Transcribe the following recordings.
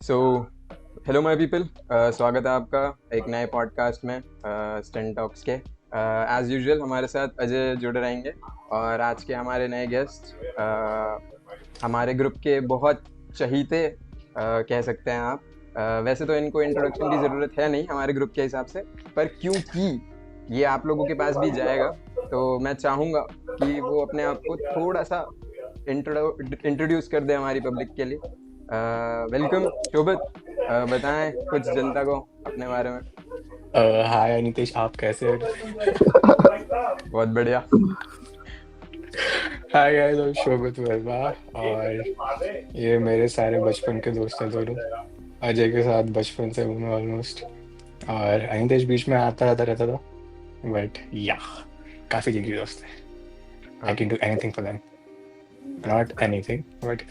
So hello my people, स्वागत है आपका एक नए पॉडकास्ट में स्टैंड टॉक्स के। एज यूजुअल हमारे साथ अजय जुड़े रहेंगे और आज के हमारे नए गेस्ट हमारे ग्रुप के बहुत चहीते कह सकते हैं आप। वैसे तो इनको इंट्रोडक्शन की ज़रूरत है नहीं हमारे ग्रुप के हिसाब से, पर क्योंकि ये आप लोगों के पास भी जाएगा तो मैं चाहूँगा कि वो अपने आप को थोड़ा सा इंट्रोड्यूस कर दे हमारी पब्लिक के लिए। वेलकम शोभित, बताएं कुछ जनता को अपने बारे में। हाय अनितेश, आप कैसे हो? बहुत बढ़िया। हाय गाइस, मैं शोभित वर्मा। और ये मेरे सारे बचपन के दोस्त हैं दोनों। अजय के साथ बचपन से हूँ मैं ऑलमोस्ट। और अनितेश बीच में आता रहता था। बट या काफी जिगरी दोस्त है। I can do anything for them. Not anything but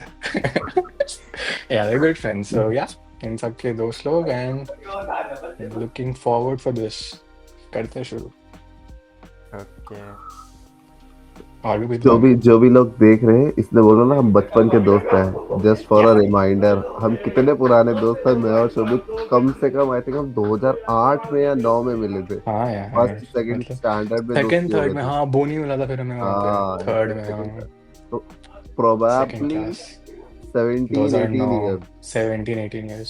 या दे गुड फ्रेंड्स, सो या इन सब के दोस्त लोग and looking forward for this. करते हैं शुरू। ओके। और भी कुछ जो बोलना भी है? जो भी लोग देख रहे हैं इसने बोला ना हम बचपन के दोस्त हैं। जस्ट फॉर अ रिमाइंडर, हम कितने पुराने दोस्त हैं। मैं और शोभित कम से कम आई थिंक हम 2008 में या 9 में मिले थे। हाँ यार, फर्स्ट सेकंड मतलब स्टैंडर्ड में सेकंड दोस्ती हो थर्ड गई में, थी। हाँ बोनी मिला था फिर हमें वहाँ पे। हाँ थर्ड एग्जैक्ट में, सेकंड हाँ। था। तो second probably class. 17 2009। 18 year 17 18 years।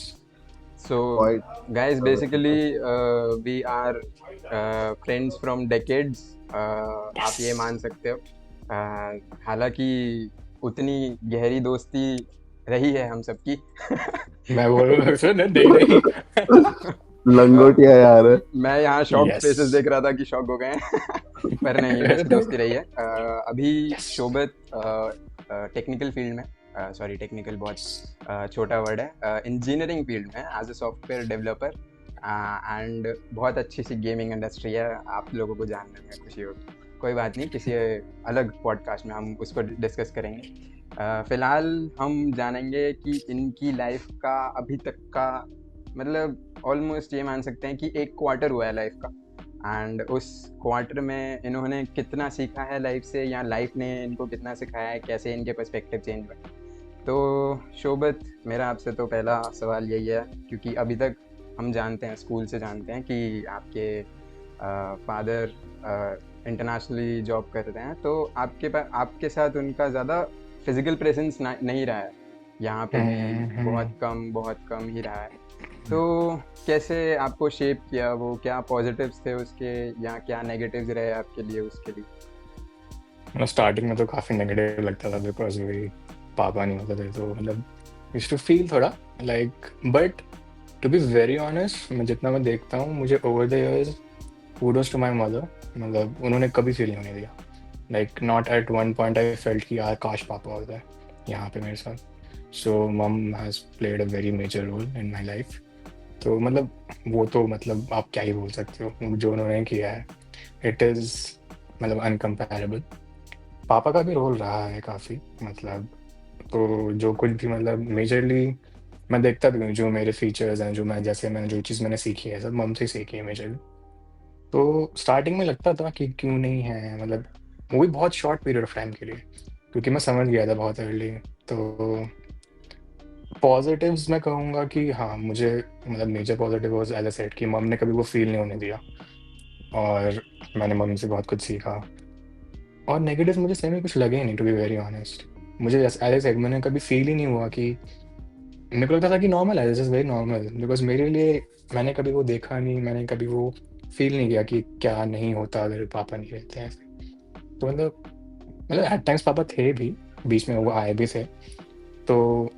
So quite. Guys basically we are friends from decades, आप यस। ये मान सकते हो। हालांकि उतनी गहरी दोस्ती रही है हम सबकी। मैं बोल रहा हूँ नहीं नहीं। लंगोटिया यार। मैं यहाँ शॉक्ड यस। फेसेस देख रहा था कि शॉक हो गए हैं। पर नहीं, नहीं बेस्ट दोस्ती रही नहीं। है। अभी यस। शोभित टेक्निकल फील्ड में, सॉरी टेक्निकल बहुत छोटा वर्ड है, इंजीनियरिंग फील्ड में as a software developer, and बहुत अच्छी सी गेमिंग इंडस्ट्री है, आप लोगों को जानने में खुशी होगी। कोई बात नहीं, किसी अलग पॉडकास्ट में हम उसको डिस्कस करेंगे। फिलहाल हम जानेंगे कि इनकी लाइफ का अभी तक का, मतलब ऑलमोस्ट ये मान सकते हैं कि एक क्वार्टर हुआ है लाइफ का, एंड उस क्वार्टर में इन्होंने कितना सीखा है लाइफ से, या लाइफ ने इनको कितना सिखाया है, कैसे इनके पर्सपेक्टिव चेंज हुए। तो शोभित, मेरा आपसे तो पहला सवाल यही है, क्योंकि अभी तक हम जानते हैं, स्कूल से जानते हैं कि आपके फादर इंटरनेशनली जॉब कर रहे हैं, तो आपके पास आपके साथ उनका ज़्यादा फिजिकल प्रेजेंस नहीं रहा है यहाँ पे भी। बहुत कम ही रहा है। तो कैसे आपको शेप किया वो, क्या पॉजिटिव्स थे उसके या क्या नेगेटिव्स रहे आपके लिए उसके लिए? स्टार्टिंग में तो काफी नेगेटिव लगता था बिकॉज वही पापा नहीं होते थे, तो मतलब यूज्ड टू फील थोड़ा like. But to be very honest, मैं जितना मैं देखता हूँ, मुझे over the years kudos to my mother. मतलब उन्होंने कभी फील नहीं होने दिया। Like not at one point I felt कि यार काश पापा होता है यहाँ पे मेरे साथ। So mom has played a very major role in my life. तो मतलब वो तो मतलब आप क्या ही बोल सकते हो, जो उन्होंने किया है इट इज़ मतलब अनकम्पेरेबल। पापा का भी रोल रहा है काफ़ी, मतलब तो जो कुछ भी मतलब मेजरली मैं देखता भी हूँ, जो मेरे फीचर्स हैं, जो मैं जैसे मैंने जो चीज़ मैंने सीखी है सब मम से सीखी है मेजरली। तो स्टार्टिंग में लगता था कि क्यों नहीं है, मतलब वो भी बहुत शॉर्ट पीरियड ऑफ टाइम के लिए, क्योंकि मैं समझ गया था बहुत अर्ली। तो पॉजिटिव्स मैं कहूँगा कि हाँ, मुझे मतलब major positive was as I said कि मम ने कभी वो फील नहीं होने दिया, और मैंने मम्मी से बहुत कुछ सीखा। और नेगेटिव मुझे सही में कुछ लगे ही नहीं, टू बी वेरी ऑनेस्ट। मुझे एज आई सेड मैंने कभी फील ही नहीं हुआ कि, मेरे को लगता था कि नॉर्मल है, this is very normal, because मेरे लिए मैंने कभी वो देखा नहीं, मैंने कभी वो फील नहीं किया कि क्या नहीं होता अगर पापा नहीं रहते हैं। तो मतलब एट टाइम्स पापा थे भी, बीच में वो आए भी थे, तो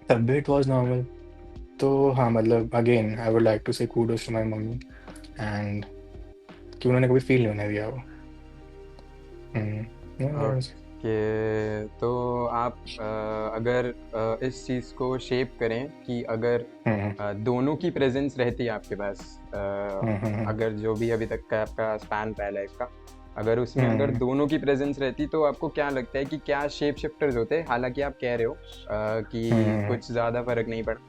तब भी इट वाज नॉर्मल। तो हाँ, मतलब again I would like to say kudos to my mummy and कि उन्होंने कभी फील नहीं होने दिया वो। हम्म। ओके, तो आप अगर इस चीज़ को शेप करें कि अगर हम्म। दोनों की प्रेजेंस रहती है आपके पास, हम्म। अगर जो भी अभी तक का आपका स्पैन रहा है लाइफ का, अगर उसमें अगर हम्म। दोनों की प्रेजेंस रहती, तो आपको क्या लगता है कि क्या शेप शिफ्टर्स होते? हालांकि आप कह रहे हो कि हम्म। कुछ ज़्यादा फर्क नहीं पड़ा,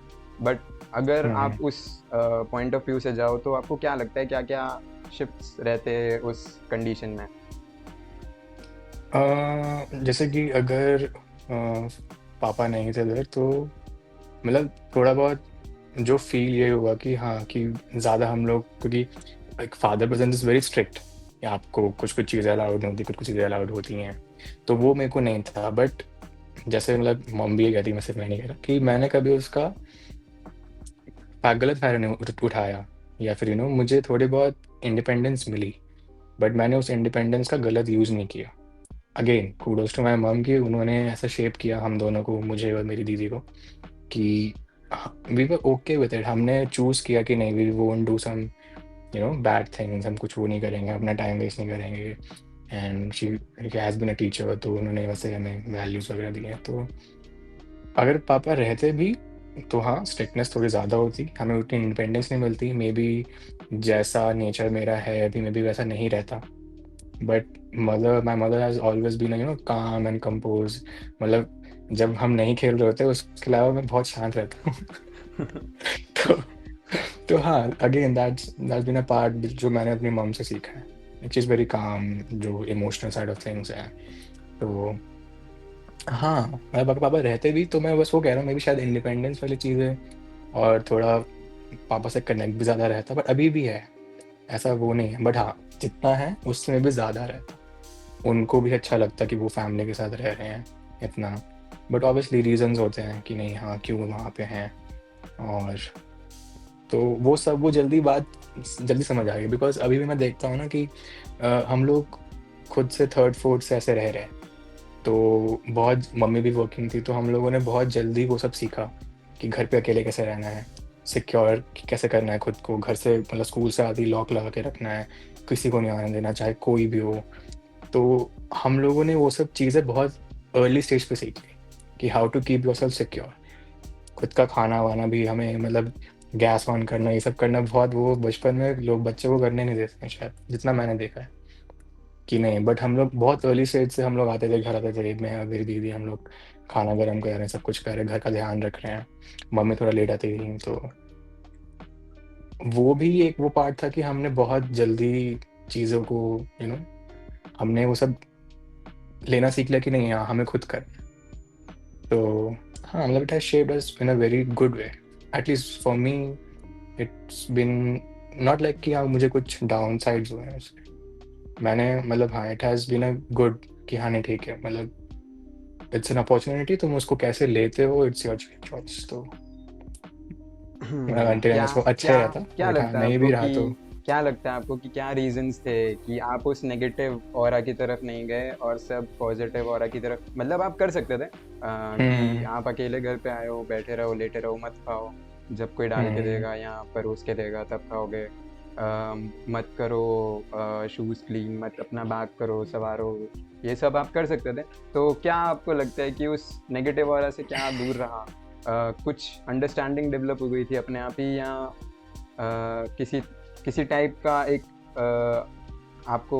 बट अगर आप हम्म। उस पॉइंट ऑफ व्यू से जाओ तो आपको क्या लगता है क्या क्या शिफ्ट्स रहते उस कंडीशन में? जैसे कि अगर पापा नहीं थे there, तो मतलब थोड़ा बहुत जो फील ये हुआ कि हाँ कि ज़्यादा हम लोग, क्योंकि एक father presence is very strict कि आपको कुछ कुछ चीज़ें अलाउड नहीं होती, कुछ कुछ चीज़ें अलाउड होती हैं, तो वो मेरे को नहीं था। बट जैसे मतलब मम भी ये कहती, मैं सिर्फ मैं नहीं कह रहा, कि मैंने कभी उसका गलत फ़ायदा नहीं उठाया, या फिर मुझे थोड़ी बहुत इंडिपेंडेंस मिली, बट मैंने उस इंडिपेंडेंस का गलत यूज़ नहीं किया। अगेन कूडोज टू माई मम कि उन्होंने ऐसा शेप किया हम दोनों को, मुझे और मेरी दीदी को, कि we were okay with it. हमने चूज़ किया कि नहीं, we won't do some bad things, हम कुछ वो नहीं करेंगे, अपना टाइम वेस्ट नहीं करेंगे। And she has been a teacher, तो उन्होंने वैसे हमें वैल्यूज़ वगैरह दिए हैं। तो अगर पापा रहते भी तो हाँ, स्ट्रिक्टनेस थोड़ी ज़्यादा होती, हमें उतनी इंडिपेंडेंस नहीं मिलती, मे बी जैसा नेचर मेरा है अभी, मे बी वैसा नहीं रहता। But my mother has always been calm and compose. मतलब जब हम नहीं खेल रहे होते उसके अलावा मैं बहुत शांत रहता हूँ। तो तो हाँ, again that's been a part जो मैंने अपनी मम से सीखा है, विच इज़ वेरी काम, जो इमोशनल साइड ऑफ थिंग्स है। तो हाँ, मेरे पापा रहते भी तो मैं बस वो कह रहा हूँ, मे बी शायद इंडिपेंडेंस वाली चीज़ें और थोड़ा पापा से कनेक्ट भी ज़्यादा रहता, बट अभी भी है, ऐसा वो नहीं है। बट हाँ, जितना है उसमें भी ज़्यादा रहता। उनको भी अच्छा लगता कि वो फैमिली के साथ रह रहे हैं इतना, बट ऑब्वियसली रीजंस होते हैं कि नहीं, हाँ क्यों वहाँ पे हैं। और तो वो सब वो जल्दी समझ आ गई, बिकॉज अभी भी मैं देखता हूँ ना कि हम लोग खुद से थर्ड फोर्थ से ऐसे रह रहे हैं, तो बहुत मम्मी भी वर्किंग थी, तो हम लोगों ने बहुत जल्दी वो सब सीखा कि घर पे अकेले कैसे रहना है, सिक्योर कैसे करना है खुद को, घर से मतलब स्कूल से आती लॉक लगा के रखना है, किसी को नहीं आने देना, चाहे कोई भी हो। तो हम लोगों ने वो सब चीज़ें बहुत अर्ली स्टेज पे सीख ली कि how to keep yourself secure. खुद का खाना वाना भी हमें मतलब गैस ऑन करना, ये सब करना बहुत, वो बचपन में लोग बच्चे को करने नहीं देते हैं शायद, जितना मैंने देखा है कि नहीं। बट हम लोग बहुत अर्ली स्टेज से हम लोग आते थे, घर आते थे, मैं और मेरी दीदी, हम लोग खाना गर्म कर रहे हैं, सब कुछ कर रहे हैं, घर का ध्यान रख रहे हैं, मम्मी थोड़ा लेट आती थी। तो वो भी एक वो पार्ट था कि हमने बहुत जल्दी चीज़ों को हमने वो सब लेना सीख लिया कि नहीं, हाँ हमें खुद करना है। तो हाँ, मतलब it has shaped us in a very good way, at least for me. It's been not like कि हाँ मुझे कुछ डाउन साइड्स हुए हैं उसके, मैंने मतलब हाँ it has been a good कि हाँ नहीं ठीक है, मतलब इट्स एन अपॉर्चुनिटी, तुम उसको कैसे लेते हो इट्स योर चॉइस। तो क्या अनटिल वो अच्छे क्या रहता, क्या बट हाँ लगता है नहीं आपको भी रहा कि तो क्या लगता है आपको कि क्या रीजंस थे कि आप उस नेगेटिव ऑरा की तरफ नहीं गए और सब पॉजिटिव ऑरा की तरफ, मतलब आप कर सकते थे कि हम्म आप अकेले घर पे आए हो, बैठे रहो, लेटे रहो, मत खाओ, जब कोई डाल के हम्म देगा या परोस के देगा तब खाओगे, मत करो शूज़ क्लीन, मत अपना बैग करो, सवारो, ये सब आप कर सकते थे। तो क्या आपको लगता है कि उस नेगेटिव ऑरा से क्या दूर रहा? कुछ अंडरस्टैंडिंग डेवलप हो गई थी अपने आप ही, या किसी किसी टाइप का एक आपको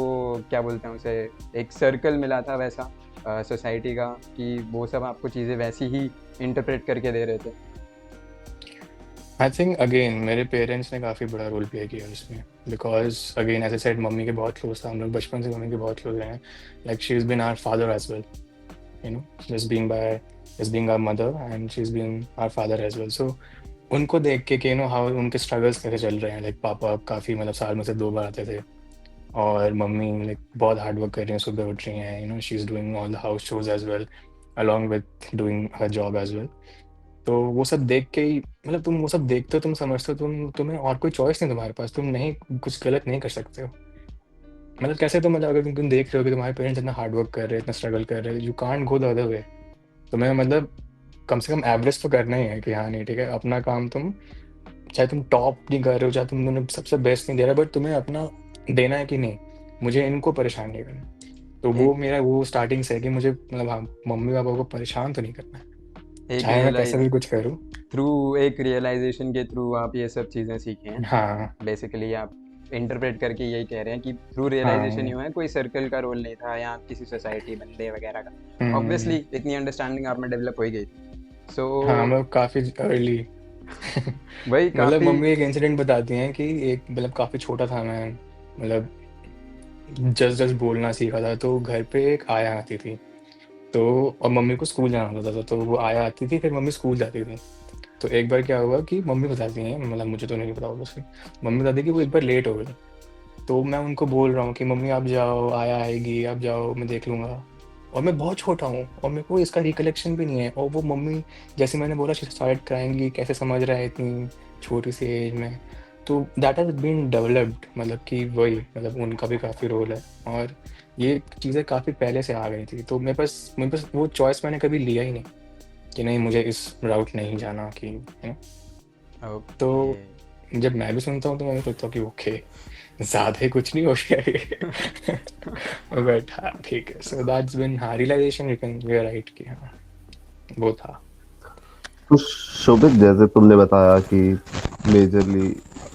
क्या बोलते हैं उसे, एक सर्कल मिला था वैसा सोसाइटी का कि वो सब आपको चीज़ें वैसी ही इंटरप्रेट करके दे रहे थे? आई थिंक अगेन मेरे पेरेंट्स ने काफ़ी बड़ा रोल प्ले किया इसमें, because again as I said मम्मी के बहुत क्लोज था हम लोग, बचपन से मम्मी के बहुत क्लोज रहे हैं। Like she is been our father as well, just being by just being our mother, and she's been our father as well. So उनको देख के कि हाउ उनके स्ट्रगल्स कैसे चल रहे हैं, लाइक पापा काफ़ी मतलब साल में से 2 बार आते थे, और मम्मी लाइक बहुत हार्ड वर्क कर रही हैं, सुबह उठ रही हैं, she is doing all the house chores as well along with doing her job as well. तो वो सब देख के ही मतलब तुम वो सब देखते हो, तुम समझते हो, तुम्हें और कोई चॉइस नहीं तुम्हारे पास, तुम नहीं कुछ गलत नहीं कर सकते हो। मतलब कैसे तुम मतलब अगर तुम देख रहे हो कि तुम्हारे पेरेंट्स इतना हार्ड वर्क कर रहे हैं, इतना स्ट्रगल कर रहे हैं, you can't go the other way. तुम्हें मतलब कम से कम एवरेज तो करना ही है कि हाँ नहीं ठीक है, अपना काम तुम चाहे तुम टॉप नहीं कर रहे हो, चाहे तुमने सबसे बेस्ट नहीं दे रहा, बट तुम्हें अपना देना है कि नहीं, मुझे इनको परेशान नहीं करना। तो वो एक मेरा वो स्टार्टिंग से है कि मुझे मतलब हाँ मम्मी पापा को परेशान तो नहीं करना है, एक चाहे मैं कैसे रियलाइज भी कुछ करूँ। थ्रू एक रियलाइजेशन के थ्रू आप ये सब चीज़ें सीखे हैं। हाँ बेसिकली आप इंटरप्रेट करके यही कह रहे हैं कि थ्रू रियलाइजेशन ही हाँ हुआ है, कोई सर्कल का रोल नहीं था या किसी सोसाइटी बंदे वगैरह का। हम्म, ऑब्वियसली इतनी अंडरस्टैंडिंग आप में डेवलप हो ही गई थी। सो हाँ हम लोग काफ़ी अर्ली वही मतलब काफ़ी। मम्मी एक इंसिडेंट बताती हैं कि एक मतलब काफ़ी छोटा था मैं, मतलब जस्ट जस्ट बोलना सीखा था, तो घर पे एक आया आती थी, तो और मम्मी को स्कूल जाना होता था, तो वो आया आती थी, फिर मम्मी स्कूल जाती थी। तो एक बार क्या हुआ कि मम्मी बताती हैं, मतलब मुझे तो नहीं पता होगा उसकी, मम्मी बताती है कि वो एक बार लेट हो गई। तो मैं उनको बोल रहा हूँ कि मम्मी आप जाओ, आया आएगी, आप जाओ, मैं देख लूँगा। और मैं बहुत छोटा हूँ और मेरे को इसका रिकलेक्शन भी नहीं है। और वो मम्मी, जैसे मैंने बोला, शी स्टार्ट क्राइंग, कैसे समझ रहा है इतनी छोटी सी एज में। तो दैट हैज़ बीन डेवलप्ड, मतलब कि वही, मतलब उनका भी काफ़ी रोल है। और ये चीज़ें काफ़ी पहले से आ गई थी, तो मेरे पास वो चॉइस मैंने कभी लिया ही नहीं कि नहीं मुझे इस राउट नहीं जाना, कि तो ओके। जब मैं भी सुनता हूँ तो मैं सोचता हूँ कि ओके, ज़्यादा ही कुछ नहीं हो गया ये। बट हाँ ठीक है, सो दैट्स बिन, हाँ, realization, you can, you are right कि हाँ वो था। तो शोभित, जैसे तुमने बताया कि majorly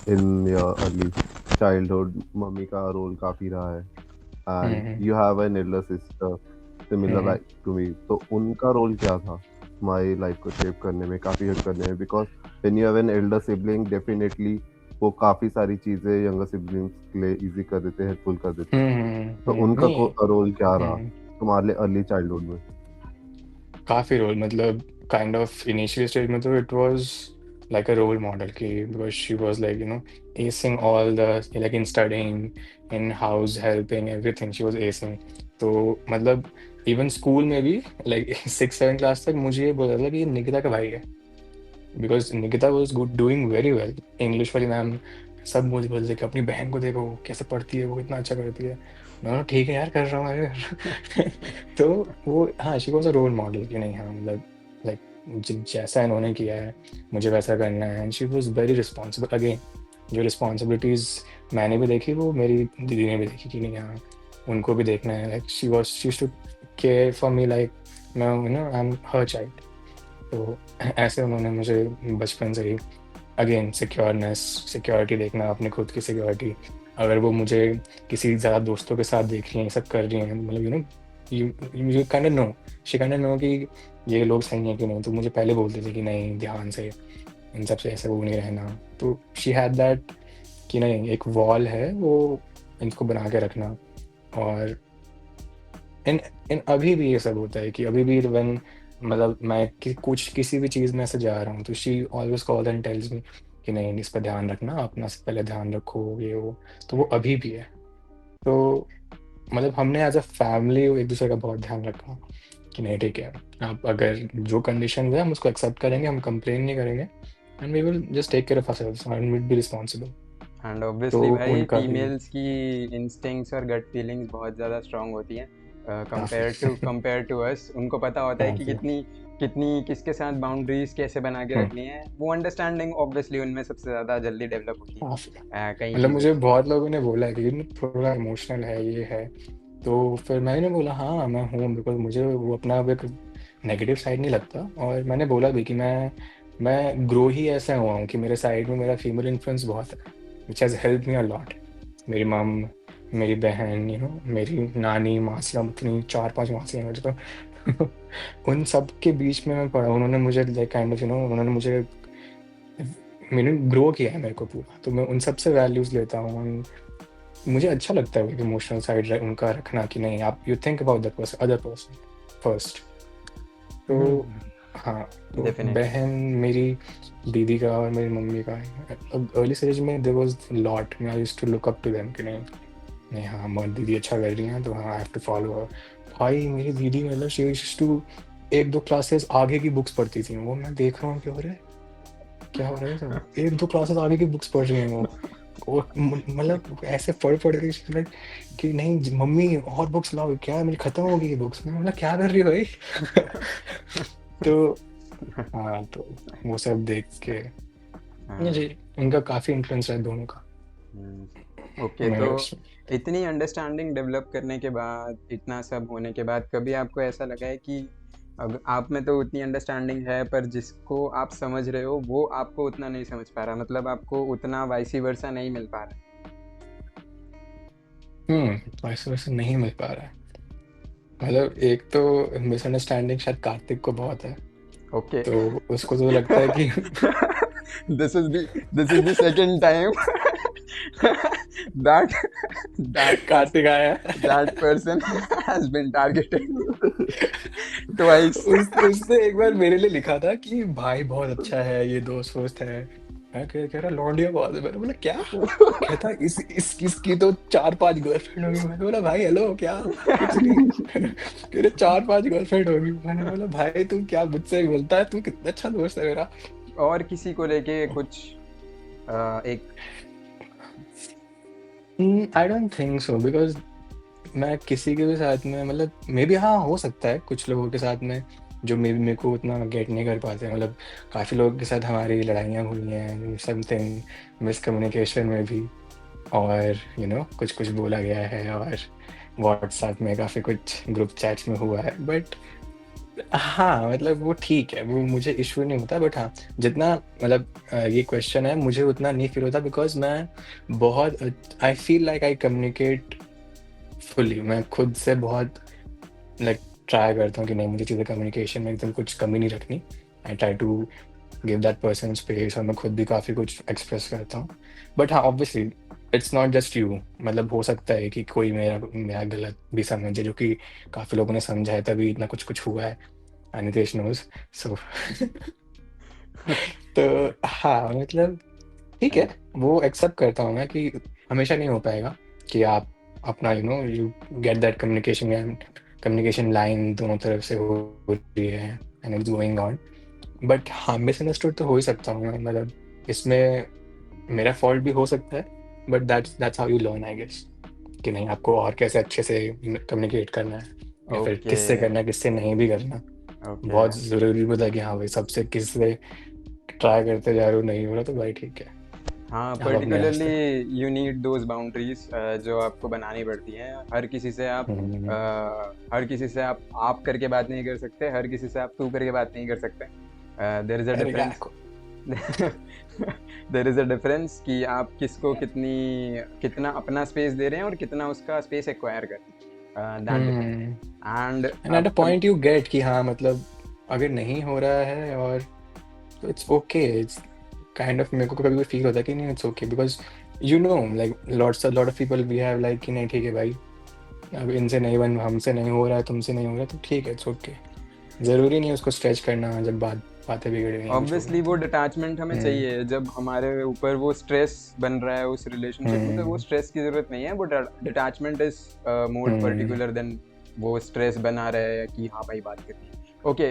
in your early childhood मम्मी का रोल काफी रहा है, and hmm you have an elder sister similar hmm like to me, तो उनका रोल क्या था हमारी लाइफ को शेप करने में, काफी हेल्प करने में? Because when you have an Elder sibling, definitely वो काफी सारी चीजें यंगर सिबलिंग्स के लिए इजी कर देते हैं, हेल्पफुल कर देते हैं। तो उनका नहीं। रोल क्या रहा हम्म तुम्हारे लिए अर्ली चाइल्डहुड में? काफ़ी रोल, मतलब काइंड ऑफ इनिशियल स्टेज में तो it was like a role model, की because she was like acing all the, like in studying, in house helping, everything she was acing. तो मतलब इवन स्कूल में भी, लाइक 6-7 क्लास तक मुझे ये बोला था कि ये निकिता का भाई है, because Nikita was good, doing very well. English वाली मैम सब मुझे बोलते कि अपनी बहन को देखो कैसे पढ़ती है, वो इतना अच्छा करती है। मैं बोला, ठीक है यार, कर रहा हूँ यार। तो वो, हाँ, she was a role model कि नहीं, हाँ, मतलब लाइक जैसा इन्होंने किया है मुझे वैसा करना है। And she was very responsible. Again, जो रिस्पॉन्सिबिलिटीज मैंने भी देखी, वो मेरी दीदी ने भी देखी कि नहीं, हाँ, उनको भी देखना है। Like she to care for me, like मैं, आई एम हर चाइल्ड। तो ऐसे उन्होंने मुझे बचपन से ही, अगेन, सिक्योरनेस, सिक्योरिटी देखना, अपनी खुद की सिक्योरिटी। अगर वो मुझे किसी ज़्यादा दोस्तों के साथ देख रही हैं, ये सब कर रही हैं, मतलब you kind of know, she kind of know कि ये लोग सही हैं कि नहीं, तो मुझे पहले बोलते थे कि नहीं, ध्यान से, इन सब से ऐसे वो नहीं रहना। तो शी हैड दैट कि नहीं, एक वॉल है वो, इनको बना के रखना। और इन इन अभी भी ये सब होता है कि अभी भी व्हेन, मतलब मैं कुछ किसी भी चीज़ में ऐसे जा रहा हूँ, तो she always call and tells me कि नहीं, इस पर ध्यान रखना, अपना से पहले ध्यान रखो, ये वो। तो वो अभी भी है। तो मतलब हमने एज अ फैमिली एक दूसरे का बहुत ध्यान रखा कि नहीं ठीक है, आप अगर जो कंडीशन है हम उसको एक्सेप्ट करेंगे, हम कंप्लेन नहीं करेंगे, and we will just take care of ourselves and will be responsible. And तो ऑब्वियसली भाई उनका भी फीमेल्स की इंस्टिंक्ट्स और गट फीलिंग्स बहुत ज़्यादा स्ट्रांग होती हैं काफ़ी। Compare to us. उनको पता होता है कि काफ़ी। कितनी कितनी किसके साथ बाउंड्रीज कैसे बना के हम्म रखनी है। वो अंडरस्टैंडिंग ऑब्वियसली उनमें सबसे ज़्यादा जल्दी डेवलप होती काफ़ी। है कई मतलब चीज़ों मुझे में। बहुत लोगों ने बोला है कि थोड़ा इमोशनल है, ये है। तो फिर मैंने बोला हाँ मैं हूँ, बिकॉज मुझे वो अपना अब एक नेगेटिव साइड नहीं लगता। और मैंने बोला भी कि मैं ग्रो ही ऐसा हुआ हूँ कि मेरे साइड में मेरा फीमेल इन्फ्लुएंस बहुत है, which has help me a lot. मेरी मम, मेरी बहन, मेरी नानी, मासियाँ, इतनी 4-5 मासियाँ हैं मुझे तो। उन सब के बीच में मैं पढ़ा, उन्होंने मुझे लाइक काइंड ऑफ उन्होंने मुझे, मैंने ग्रो किया है मेरे को पूरा, तो मैं उन सब से वैल्यूज़ लेता हूँ। मुझे अच्छा लगता है वो इमोशनल साइड उनका रखना कि नहीं, आप you think about that person, other person first. तो हाँ, तो डेफिनेटली। बहन मेरी, दीदी का और मेरी मम्मी का, अर्ली स्टेज में there was lot, I used to look up to them कि नहीं, नहीं, हाँ, हमारी दीदी अच्छा कर रही हैं तो हाँ, I have to follow her. भाई मेरी दीदी, मतलब शी यूज्ड टू 1-2 क्लासेस आगे की बुक्स पढ़ती थी वो, मैं देख रहा हूँ कि अरे क्या हो रहा है सब, 1-2 क्लासेस आगे की बुक्स पढ़ रही हैं वो। और मतलब ऐसे पढ़ पढ़ के like, कि नहीं मम्मी और बुक्स लाओ, क्या मेरी खत्म हो गई ये बुक्स, मैं मतलब क्या कर रही हो भाई। तो हाँ, तो वो सब देख के हाँ। मुझे उनका काफी इन्फ्लुएंस है दोनों का ओके, तो मेरे उसमें। इतनी अंडरस्टैंडिंग डेवलप करने के बाद, इतना सब होने के बाद, कभी आपको ऐसा लगा है कि अब आप में तो उतनी अंडरस्टैंडिंग है पर जिसको आप समझ रहे हो वो आपको उतना नहीं समझ पा रहा, मतलब आपको उतना वाइसी वर्सा नहीं मिल पा रहा वैसे वैसे नहीं मिल पा रहा है। मतलब एक तो मिसअंडरस्टैंडिंग शायद कार्तिक को बहुत है, है? ओके। तो उसको तो लगता है कि this is the second time that that Kartik आया। that person has been targeted. Twice. उसने एक बार मेरे लिए लिखा था कि भाई बहुत अच्छा है, ये दोस्त वोस्त है। मैं कह रहा लौंडिया बहुत है। मैंने बोला क्या? कहता इसकी तो 4-5 गर्लफ्रेंड होगी। मैंने बोला भाई हेलो क्या? कुछ नहीं। कह रहे 4-5 गर्लफ्रेंड होगी। मैंने बोला भाई तू क्या मुझसे बोलता है? तू कितना अच्छा दोस्त है मेरा। और किसी को लेके कुछ एक I don't think so, because मैं किसी के भी साथ में मतलब मे बी हाँ हो सकता है कुछ लोगों के साथ में जो मे बी मेरे को उतना गेट नहीं कर पाते हैं। मतलब काफ़ी लोगों के साथ हमारी लड़ाइयाँ हुई हैं, समथिंग मिसकम्युनिकेशन में भी, और कुछ कुछ बोला गया है, और व्हाट्सएप में काफ़ी कुछ ग्रुप चैट्स में हुआ है। बट हाँ मतलब वो ठीक है, वो मुझे इशू नहीं होता। बट हाँ जितना मतलब ये क्वेश्चन है मुझे उतना नहीं फील होता, बिकॉज मैं बहुत I feel like I communicate fully. मैं खुद से बहुत लाइक ट्राई करता हूँ कि नहीं मुझे चीज़ें कम्युनिकेशन में एकदम कुछ कमी नहीं रखनी। I try to give that person space, और मैं खुद भी काफ़ी कुछ एक्सप्रेस करता हूँ। बट हाँ obviously it's not just you, मतलब हो सकता है कि कोई मेरा मेरा गलत भी समझे, जो कि काफ़ी लोगों ने समझा है तभी इतना कुछ कुछ हुआ है। नितेश नोज सो तो हाँ मतलब ठीक है, वो एक्सेप्ट करता हूँ मैं कि हमेशा नहीं हो पाएगा कि आप अपना you get that communication line दोनों तरफ से हो रही है and it's going on. But हाँ मिसअंडरस्टूड तो हो ही सकता हूँ मैं, मतलब इसमें मेरा फॉल्ट भी हो सकता है। But that's how you learn I guess, कि नहीं आपको और कैसे अच्छे से कम्युनिकेट करना है, या फिर ओके किससे करना है किससे नहीं भी करना। ओके। बहुत ज़रूरी भी होता है कि हाँ भाई सबसे किससे ट्राई करते जा रहे हो, नहीं हो रहा तो भाई ठीक है हाँ, आप अपने पर्टिकुलरली रास्ते। यू नीड दोज बाउंड्रीज जो आपको बनानी पड़ती हैं। हम्म, हर किसी से आप करके बात नहीं कर सकते, हर किसी से आप तू करके बात नहीं कर सकते। देयर इज अ अरे डिफरेंस। यार देयर इज अ डिफरेंस कि आप किसको कितना अपना स्पेस दे रहे हैं और कितना उसका स्पेस एक्वायर कर रहे हैं। That difference. Hmm and and at a point you get कि हाँ मतलब अगर नहीं हो रहा है और तो it's okay, it's kind of मेरे को कभी कभी फील होता है कि नहीं it's okay, because like lot of people we have like कि नहीं ठीक है भाई, अब इनसे नहीं बन हमसे नहीं हो रहा है तुमसे नहीं हो रहा है तो ठीक है इट्स ओके। ज़रूरी नहीं है उसको स्ट्रेच करना जब बातें बिगड़ गई हैं कुछ हो गया ऑब्वियसली वो तो। डिटैचमेंट हमें हम्म चाहिए जब हमारे ऊपर वो स्ट्रेस बन रहा है उस रिलेशनशिप में, तो वो हम्म स्ट्रेस की जरूरत नहीं है, but detachment is more hmm particular than वो स्ट्रेस बना रहा है कि हाँ भाई बात करनी है। Okay,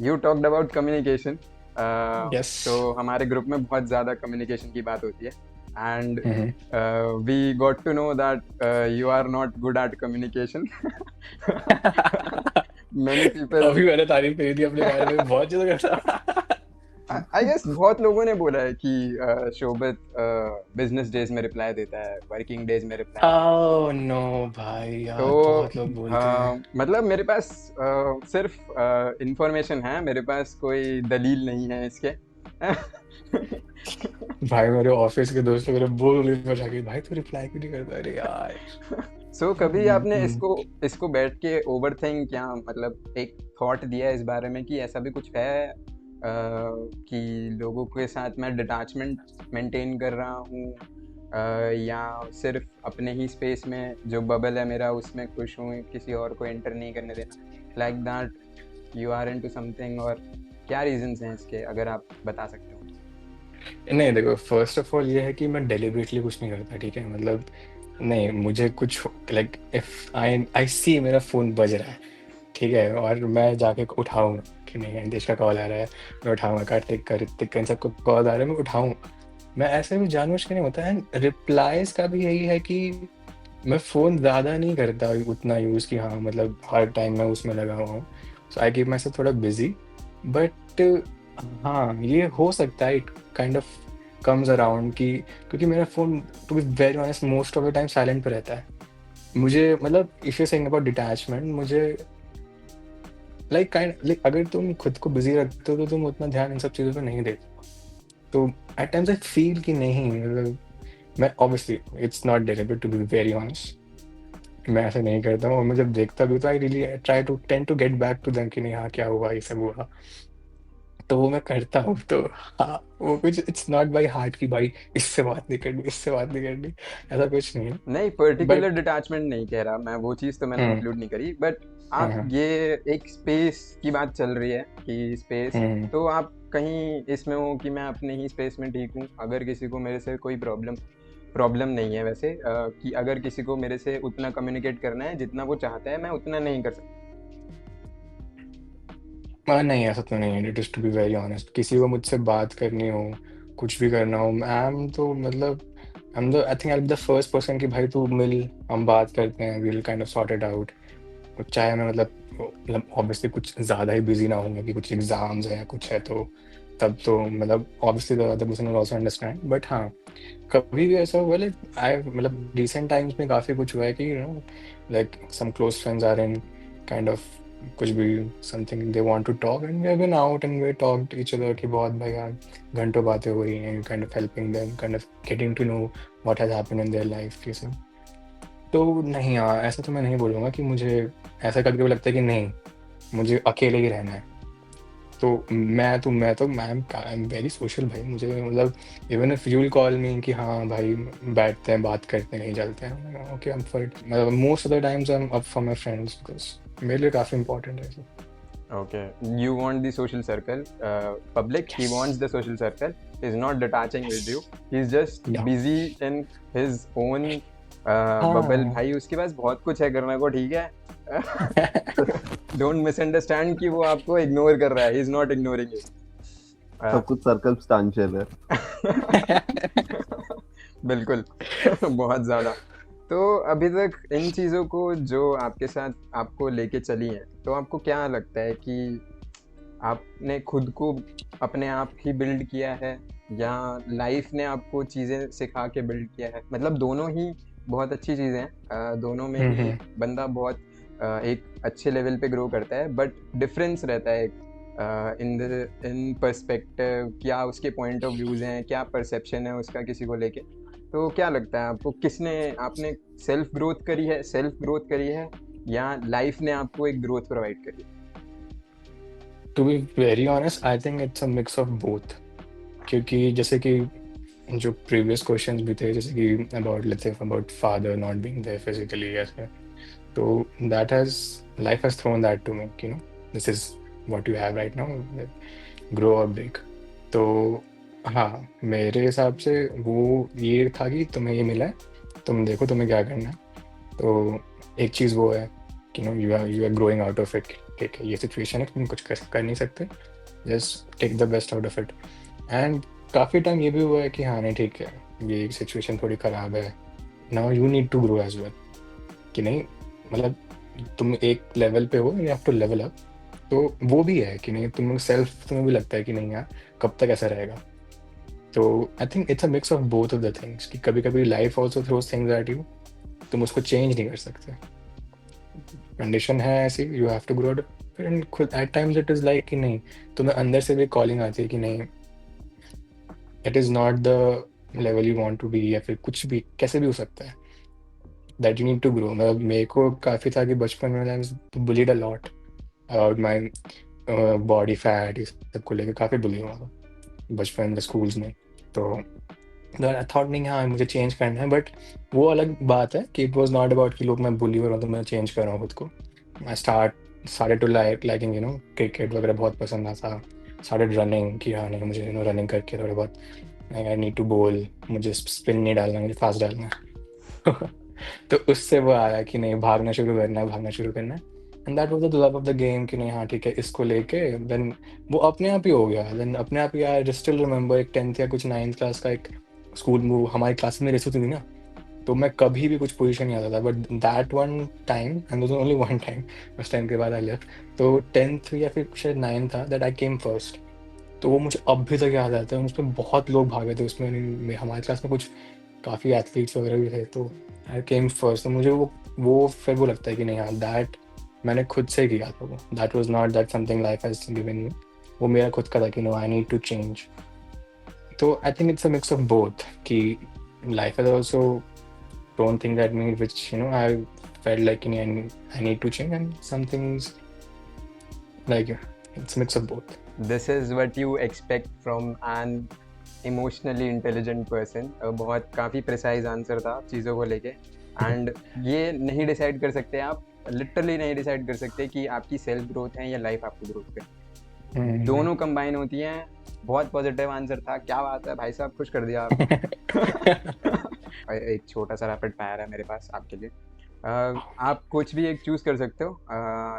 you talked about communication. Yes तो हमारे ग्रुप में बहुत ज़्यादा कम्युनिकेशन की बात होती है, and hmm we got to know that you are not good at communication. Many people. अभी मैंने तारीफ करी थी अपने बारे में, बहुत चीज़ें करता। आई गेस बहुत लोगों ने बोला है कि शोभित बिजनेस डेज में रिप्लाई देता है, वर्किंग डेज में रिप्लाई नहीं देता। ओह नो भाई तो यार बहुत लोग बोलते हैं। मतलब मेरे पास सिर्फ इंफॉर्मेशन है, मेरे पास कोई दलील नहीं है इसके। भाई मेरे ऑफिस के दोस्त मेरे बोल पर जाके भाई तू रिप्लाई क्यों नहीं करता? अरे यार। सो कभी हम्म, आपने हम्म, इसको बैठ के ओवर थिंक, क्या मतलब एक थॉट दिया है इस बारे में कि ऐसा भी कुछ है कि लोगों के साथ मैं डिटैचमेंट मेंटेन कर रहा हूँ, या सिर्फ अपने ही स्पेस में जो बबल है मेरा उसमें खुश हूँ, किसी और को एंटर नहीं करने देना, like that you are into something, और क्या रीजंस हैं इसके, अगर आप बता सकते हो। नहीं देखो फर्स्ट ऑफ ऑल ये है कि मैं डेलिबरेटली कुछ नहीं करता, ठीक है मतलब नहीं मुझे कुछ लाइक इफ आई आई सी मेरा फोन बज रहा है, ठीक है, और मैं जाके उठाऊंगा कि नहीं देश का कॉल आ रहा है, मैं उठाऊंगा। कार्तिक का ऋतिक का इन सबको कॉल आ रहा है मैं उठाऊं। मैं ऐसे भी जानबूझ के नहीं होता है। रिप्लाईज का भी यही है कि मैं फ़ोन ज़्यादा नहीं करता उतना यूज़ कि हाँ मतलब हर टाइम मैं उसमें लगा हुआ हूँ। So I keep myself थोड़ा बिजी। बट हाँ ये हो सकता है it kind of comes around कि क्योंकि मेरा phone to be very honest most of the time silent पे रहता है। मुझे मतलब if you saying about detachment मुझे लाइक अगर तुम खुद को बिजी रखते हो तो तुम उतना ध्यान इन सब चीज़ों पे नहीं देते। तो एट टाइम्स आई फील कि नहीं मतलब मैं obviously it's not deliberate to be very honest, मैं ऐसा नहीं करता हूँ। और मैं जब देखता भी हूँ तो I really try to tend to get back to them कि नहीं हाँ क्या हुआ ये सब हुआ। तो वो मैं करता हूँ। तो हाँ, वो कुछ इट्स नॉट बाय हार्ट कि भाई इससे बात नहीं करनी, इससे बात नहीं करनी, ऐसा कुछ नहीं है। नहीं, पर्टिकुलर बट डिटैचमेंट नहीं कह रहा मैं, वो चीज़ तो मैंने हम्म इंक्लूड नहीं करी, बट हाँ आप हाँ ये एक स्पेस की बात चल रही है कि स्पेस, हम्म तो आप कहीं इसमें हो कि मैं अपने ही स्पेस में ठीक हूँ, अगर किसी को मेरे से कोई प्रॉब्लम प्रॉब्लम नहीं है वैसे, कि अगर किसी को मेरे से उतना कम्युनिकेट करना है जितना वो चाहता है, मैं उतना नहीं कर सकता। नहीं, ऐसा तो नहीं है, just to be very honest. किसी को मुझसे बात करनी हो, कुछ भी करना हो, आई एम तो मतलब I am the I think I am the first person कि भाई तू मिल, हम बात करते हैं, we will kind of sort it out. चाहे मैं मतलब ऑब्वियसली कुछ ज़्यादा ही बिजी ना होंगे कि कुछ एग्जाम्स है या कुछ है, तो तब तो मतलब obviously the other person will also understand. But हाँ, कभी भी ऐसा हुआ लाइक आई मतलब रिसेंट टाइम्स में काफ़ी कुछ हुआ है कि like some close friends are in kind of कुछ भी something they want to talk and we have been out and we talked each other कि बहुत भाई यार घंटों बातें हुई हैं, kind of helping them, kind of getting to know what has happened in their life ये सब। तो नहीं, हाँ, ऐसा तो मैं नहीं बोलूँगा कि मुझे ऐसा कभी कभी लगता है कि नहीं, मुझे अकेले ही रहना है। तो आई एम वेरी सोशल भाई, मुझे मतलब even if you will call मी कि हाँ भाई बैठते हैं, बात करते हैं, कहीं चलते हैं, okay I am for it. मतलब most of the times I am up for my friends because मेरे लिए काफ़ी इंपॉर्टेंट है। Okay, you want the social circle, public. He yes wants the social circle. He's not detaching with you. He's just या busy in his own bubble. हाँ भाई उसके पास बहुत कुछ है करने को, ठीक है? Don't misunderstand कि वो आपको इग्नोर कर रहा है. He's not ignoring you. सब कुछ सर्कमस्टांशियल है। बिल्कुल। बहुत ज़्यादा। तो अभी तक इन चीज़ों को जो आपके साथ आपको लेके चली हैं, तो आपको क्या लगता है कि आपने खुद को अपने आप ही बिल्ड किया है, या लाइफ ने आपको चीज़ें सिखा के बिल्ड किया है? मतलब दोनों ही बहुत अच्छी चीज़ें हैं, दोनों में ही हम्म बंदा बहुत एक अच्छे लेवल पे ग्रो करता है, बट डिफरेंस रहता है इन पर्सपेक्टिव, क्या उसके पॉइंट ऑफ व्यूज़ हैं, क्या परसेप्शन है उसका किसी को लेके। तो क्या लगता है आपको, किसने आपने सेल्फ ग्रोथ करी है, या लाइफ ने आपको एक ग्रोथ प्रोवाइड करी है? To be very honest I think it's a mix of both. क्योंकि जैसे कि जो प्रीवियस क्वेश्चंस भी थे, जैसे कि about let's say about father not being there physically, ऐसे, तो that has life has thrown that to me, you know, this is what you have right now, grow और ब्रेक। तो हाँ, मेरे हिसाब से वो ये था कि तुम्हें ये मिला है, तुम देखो तुम्हें क्या करना है। तो एक चीज़ वो है कि you are growing out of it. ठीक है, ये सिचुएशन है, तुम कुछ कर नहीं सकते, just take the best out of it. And काफ़ी टाइम ये भी हुआ है कि हाँ नहीं ठीक है, ये सिचुएशन थोड़ी ख़राब है, now you need to grow as well. कि नहीं, मतलब तुम एक लेवल पे हो, you have to level up. तो वो भी है कि नहीं, तुम्हें भी लगता है कि नहीं यार कब तक ऐसा रहेगा। तो I think it's a mix of both of the things कि कभी कभी life also throws things at you, तुम उसको चेंज नहीं कर सकते, कंडीशन है ऐसी, यू हैव टू ग्रो। फिर खुद at times it is like कि नहीं, तुम्हें अंदर से भी कॉलिंग आती है कि नहीं, it is not the level you want to be, या फिर कुछ भी कैसे भी हो सकता है, that you need to grow. मतलब मेरे को काफ़ी था कि बचपन में I was bullied a lot about my body fat, इस सब को लेकर काफ़ी बुली हुआ था बचपन में स्कूल्स में। तो थॉट नहीं, हाँ मुझे चेंज करना है, बट वो अलग बात है कि इट वॉज नॉट अबाउट कि लोग मैं बुली हो रहा हूँ तो मैं चेंज कर रहा हूँ खुद को। I started to liking cricket वगैरह बहुत पसंद आता, स्टार्टेड रनिंग कि हाँ नहीं मुझे रनिंग करके थोड़ा बहुत, आई नीड टू बोल, मुझे स्पिन नहीं डालना, मुझे फास्ट डालना है। तो उससे वो आया कि नहीं भागना शुरू करना है। And that was the love of the game कि नहीं हाँ ठीक है, इसको लेके देन वो अपने आप ही हो गया। देन अपने आप ही, आई स्टिल रिमेंबर एक 10th या कुछ 9th क्लास का एक स्कूल में हमारी क्लास में रेस होती थी ना, तो मैं कभी भी कुछ पोजीशन नहीं आता था, but that one time and was only one time, उस टाइम के बाद आई लेफ्ट। तो 10th या फिर शायद 9 था दैट आई केम फर्स्ट। तो वो मुझे अभी तक याद आता है, उसमें बहुत लोग भागे थे उसमें, हमारी क्लास में कुछ काफ़ी एथलीट्स वगैरह भी थे, तो आई केम फर्स्ट। तो मुझे वो फिर वो लगता है कि नहीं हाँ दैट मैंने खुद से किया था, वो that was not that something life has given me, वो मेरा खुद का था कि no I need to change. तो I think it's a mix of both कि life has also thrown things at me which I felt like I need to change, and some things like It's mix of both. This is what you expect from an emotionally intelligent person. बहुत काफ़ी precise answer था चीज़ों को लेके। And ये नहीं decide कर सकते आप, लिटरली नहीं डिसाइड कर सकते कि आपकी सेल्फ ग्रोथ है या लाइफ आपकी ग्रोथ पे। दोनों कंबाइन होती हैं। बहुत पॉजिटिव आंसर था, क्या बात है भाई साहब, खुश कर दिया आप। एक छोटा सा रैपिड फायर है मेरे पास आपके लिए। आप कुछ भी एक चूज़ कर सकते हो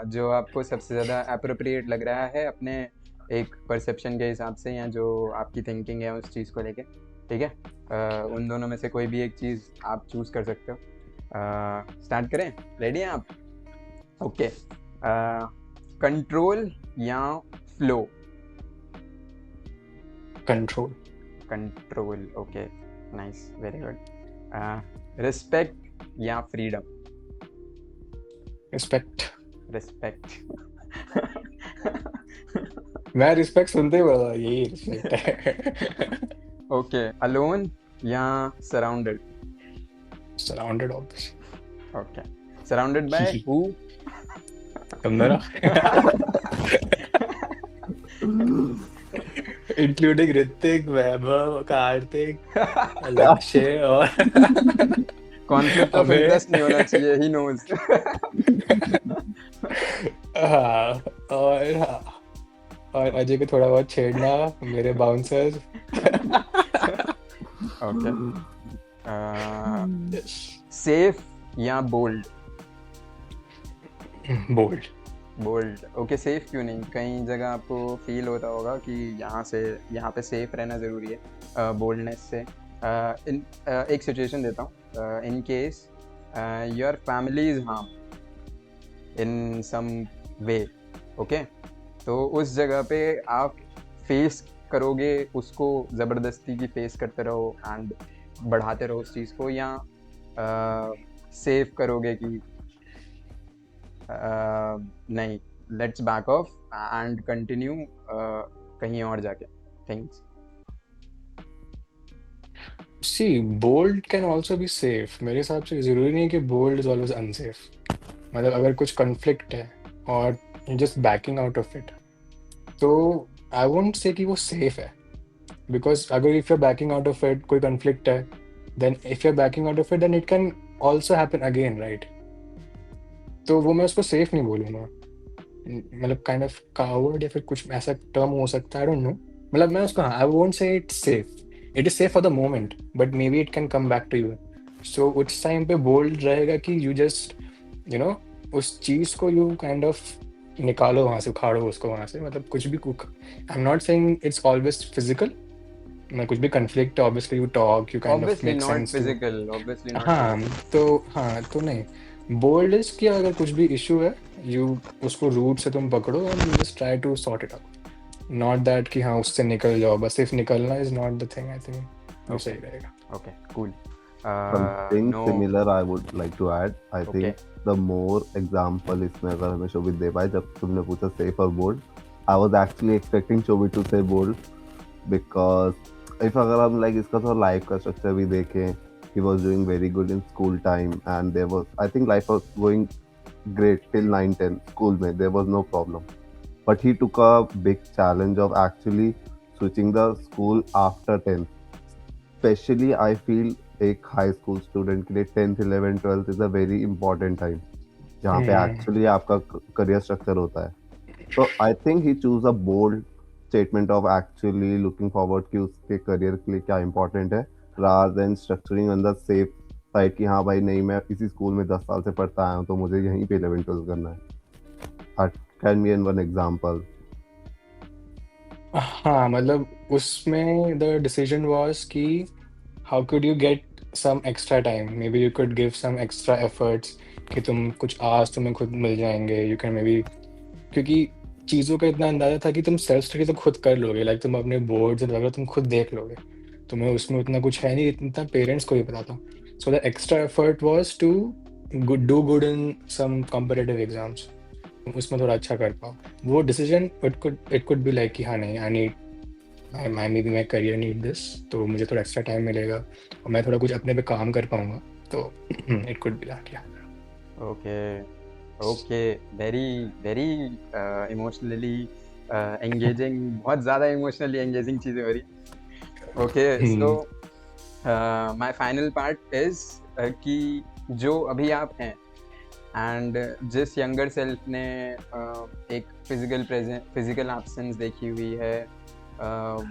जो आपको सबसे ज़्यादा अप्रोप्रिएट लग रहा है अपने एक परसेप्शन के हिसाब से, या जो आपकी थिंकिंग है उस चीज़ को लेके, ठीक है। उन दोनों में से कोई भी एक चीज़ आप चूज़ कर सकते हो। स्टार्ट करें? रेडी हैं आप? ओके। कंट्रोल या flow? Control. Control, okay, nice, very good. Respect या फ्रीडम? रिस्पेक्ट। रिस्पेक्ट। मैं रिस्पेक्ट सुनते ही बोला यही रिस्पेक्ट है। ओके। अलोन या surrounded? Surrounded obviously. Okay. Surrounded by who? मेरा इंक्लूडिंग ऋतिक, वैभव, कार्तिक, लक्ष्य और कॉन्फ्लिक्ट ऑफ इंटरेस्ट नहीं होना चाहिए, ही नोज। और अजय को थोड़ा बहुत छेड़ना, मेरे बाउंसर्स। ओके। सेफ या bold? Bold. Bold, okay. Safe क्यों नहीं? कई जगह आपको फील होता होगा कि यहाँ पे सेफ रहना ज़रूरी है बोल्डनेस से। एक सिचुएशन देता हूँ। In case your family is harm in some way, okay, तो उस जगह पे आप फेस करोगे उसको, ज़बरदस्ती की फेस करते रहो एंड बढ़ाते रहो उस चीज़ को, या सेव करोगे कि नहीं, let's back of and continue कहीं और जाके things? See, bold can also be safe. मेरे हिसाब से जरूरी नहीं है कि bold is always unsafe. मतलब अगर कुछ conflict है और just backing out of it, तो I won't say कि वो safe है, because अगर if you're backing out of it, कोई conflict है, then if you're backing out of it, then it can also happen again, right? तो वो मैं उसको safe नहीं बोलूँगा। मतलब kind of coward या फिर कुछ ऐसा term हो सकता है, I don't know. मतलब मैं उसको I won't say it's safe. It is safe for the moment, but maybe it can come back to you. So उस टाइम पे बोल्ड रहेगा कि you just, you know, उस चीज को you kind of निकालो वहाँ से, उखाड़ो उसको वहाँ से, मतलब कुछ भी I'm not saying it's always physical. मैं कुछ भी conflict obviously you talk, you kind Obviously of make not sense. physical, obviously not हाँ तो नहीं, bold is कि अगर कुछ भी issue है, you उसको root से तुम पकड़ो and you just try to sort it out. Not that कि हाँ उससे निकल जाओ, बस सिर्फ निकलना is not the thing. I think वो सही रहेगा. Okay, cool. Something No. similar I would like to add. I Okay. think the more example इसमें अगर हमें शोभित दे पाए, जब तुमने पूछा safe or bold, I was actually expecting Shobhit to say bold, because if अगर हम like इसका थोड़ा life का structure भी देखें, he was doing very good in school time and there was, I think life was going great till 9-10 school में, there was no problem. But he took a big challenge of actually switching the school after 10th. Especially I feel एक high school student के लिए 10th, 11th, 12th is a very important time जहाँ पे actually आपका career structure होता है. So I think he choose a bold statement of actually looking forward कि उसके career के लिए क्या important है, rather than structuring on the safe side कि हाँ भाई नहीं, मैं इसी school में 10 साल से पढ़ता आया हूँ तो मुझे यहीं पे 11th, 12th करना है. Can be in one example. हाँ मतलब उसमें the decision was कि how could you get some extra time, maybe you could give some extra efforts कि तुम कुछ आज तुम्हें खुद मिल जाएंगे, you can maybe, क्योंकि चीज़ों का इतना अंदाजा था कि तुम सेल्फ स्टडी तो खुद कर लोगे, लाइक तुम अपने बोर्ड्स वगैरह तुम खुद देख लोगे, तुम्हें उसमें उतना कुछ है नहीं, इतना पेरेंट्स को भी पता था. So the extra effort was to do good in some competitive exams, उसमें थोड़ा अच्छा कर पाओ. वो decision it could be like कि हाँ नहीं, I need maybe my career need this, तो मुझे थोड़ा एक्स्ट्रा टाइम मिलेगा और मैं थोड़ा कुछ अपने पे काम कर पाऊंगा, तो इट कुड बी दैट. या Okay, very very emotionally engaging, बहुत ज़्यादा इमोशनली एंगेजिंग चीज़ें हो रही हैं। Okay, so my final part is कि जो अभी आप हैं एंड जिस यंगर सेल्फ ने एक फिजिकल एब्सेंस देखी हुई है,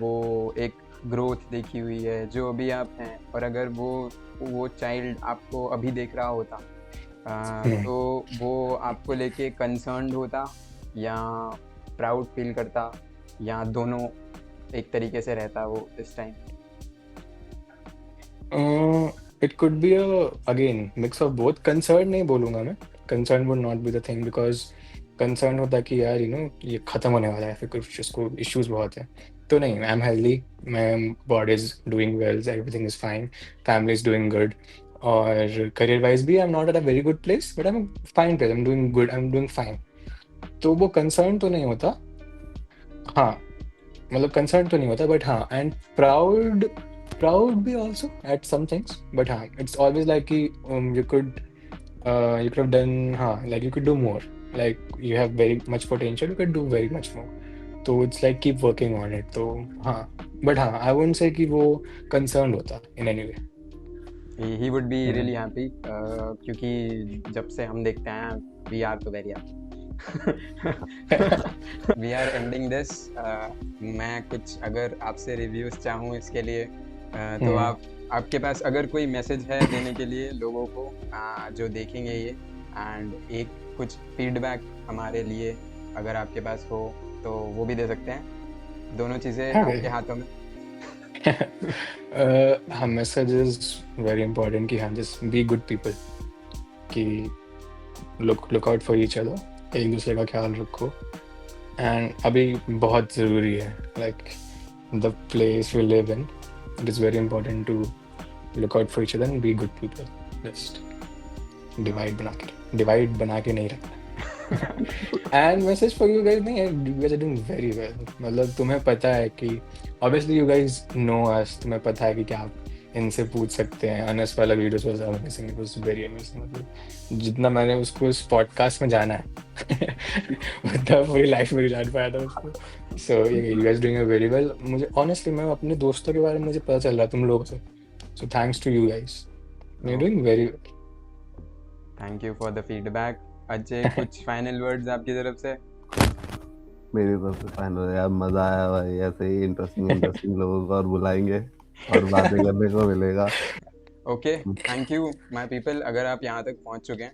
वो एक ग्रोथ देखी हुई है जो अभी आप हैं, और अगर वो चाइल्ड आपको अभी देख रहा होता, तो वो आपको लेके कंसर्न्ड होता या प्राउड फील करता, या दोनों एक तरीके से रहता वो इस time? It could be again mix of both. Concern नहीं बोलूंगा मैं, concern would not be the thing, because concern होता है कि यार ये खत्म होने वाला है, फिर कुछ इसको इश्यूज बहुत है। तो नहीं, आई एम हेल्दी, मैं body is doing well, everything is fine, family is doing good, और करियर वाइज भी I am not at a very good place, but I am fine place, I am doing good, I am doing fine. तो वो concern तो नहीं होता। हाँ, मतलब concern तो नहीं होता, बट हाँ, एंड प्राउड भी also at some things, but हाँ, इट्स ऑलवेज लाइक कि you could have done, हाँ, like you could do more, like you have very much potential, you could do very much more, तो it's like keep working on it। तो हाँ, but हाँ, I wouldn't say कि वो concerned होता in any way। He would be really happy, क्योंकि जब से हम देखते हैं वी आर तो very happy. We are ending this. मैं कुछ अगर आपसे रिव्यूज चाहूँ इसके लिए, तो आपके पास अगर कोई मैसेज है देने के लिए लोगों को जो देखेंगे ये, एंड एक कुछ फीडबैक हमारे लिए अगर आपके पास हो तो वो भी दे सकते हैं। दोनों चीज़ें हाँ, आपके हाथों में। हाँ, मैसेज इज वेरी इंपॉर्टेंट कि हाँ, जस्ट बी गुड पीपल, कि look out for each other, एक दूसरे का ख्याल रखो, एंड अभी बहुत ज़रूरी है, like the place we live in, it is very important to look out for each other and be good people. Just divide बना के नहीं रखना। And message for you guys, नहीं, you guys are doing very well. मतलब तुम्हें पता है कि obviously you guys know us, तुम्हें पता है कि क्या आप इनसे पूछ सकते हैं। अनस वाला videos was amazing, it was very amazing. मतलब जितना मैंने उसको इस पॉडकास्ट में जाना है उतना पूरी लाइफ में नहीं जान पाया था उसको। So you guys doing very well. मुझे ऑनेस्टली, मैं अपने दोस्तों के बारे में मुझे पता चल रहा है तुम लोगों से, so thanks to you guys, you are doing very well. Thank you for the feedback. Ajay, कुछ फाइनल वर्ड्स आपकी तरफ से? मेरी तरफ से फाइनल है यार, मजा आया भाई, ऐसे ही इंटरेस्टिंग लोगों को और बुलाएंगे और बातें करने को मिलेगा। Okay, thank you my people. अगर आप यहाँ तक पहुँच चुके हैं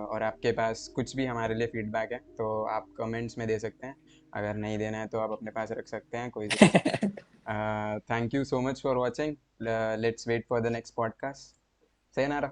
और आपके पास कुछ भी हमारे लिए फीडबैक है तो आप कमेंट्स में दे सकते हैं। अगर नहीं देना है तो आप अपने पास रख सकते हैं, कोई दिक्कत नहीं। Thank you so much for watching. Let's wait for the next podcast. sayonara।